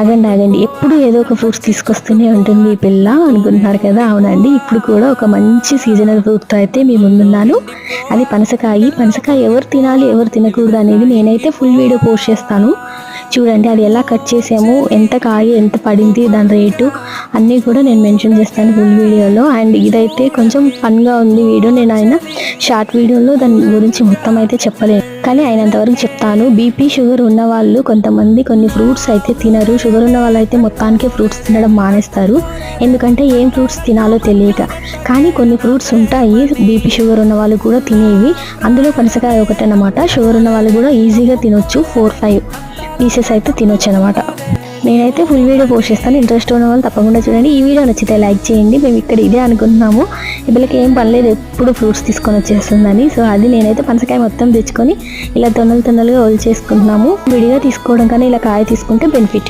ఆగండి ఎప్పుడు ఏదో ఒక ఫ్రూట్స్ తీసుకొస్తూనే ఉంటుంది ఈ పిల్ల అనుకుంటున్నారు కదా. అవునండి, ఇప్పుడు కూడా ఒక మంచి సీజనల్ ఫ్రూట్తో అయితే మీ ముందున్నాను. అది పనసకాయ ఎవరు తినాలి ఎవరు తినకూడదు అనేది నేనైతే ఫుల్ వీడియో పోస్ట్ చేస్తాను. చూడండి అది ఎలా కట్ చేసాము, ఎంత కాయ ఎంత పడింది, దాని రేటు అన్నీ కూడా నేను మెన్షన్ చేస్తాను ఫుల్ వీడియోలో. అండ్ ఇదైతే కొంచెం ఫన్గా ఉంది వీడియో, నేను ఆయన షార్ట్ వీడియోలో దాని గురించి మొత్తం అయితే చెప్పలేను, కానీ అయినంతవరకు చెప్తాను. బీపీ షుగర్ ఉన్న వాళ్ళు కొంతమంది కొన్ని ఫ్రూట్స్ అయితే తినరు. షుగర్ ఉన్న వాళ్ళు అయితే మొత్తానికి ఫ్రూట్స్ తినడం మానేస్తారు, ఎందుకంటే ఏం ఫ్రూట్స్ తినాలో తెలియక. కానీ కొన్ని ఫ్రూట్స్ ఉంటాయి బీపీ షుగర్ ఉన్న వాళ్ళు కూడా తినేవి, అందులో పనసకాయ ఒకటి అన్నమాట. షుగర్ ఉన్న వాళ్ళు కూడా ఈజీగా తినొచ్చు, 4-5 పీసెస్ అయితే తినొచ్చు అనమాట. నేనైతే ఫుల్ వీడియో పోస్ట్ చేస్తాను, ఇంట్రెస్ట్ ఉన్న వాళ్ళు తప్పకుండా చూడండి. ఈ వీడియో నచ్చితే లైక్ చేయండి. మేము ఇక్కడ ఇదే అనుకుంటున్నాము, వీళ్ళకి ఏం పనిలేదు ఎప్పుడు ఫ్రూట్స్ తీసుకొని వచ్చేస్తుందని. సో అది నేనైతే పనసకాయ మొత్తం తెచ్చుకొని ఇలా తొన్నలుగా చేసుకుంటున్నాము. విడిగా తీసుకోవడం కన్నా ఇలా కాయ తీసుకుంటే బెనిఫిట్.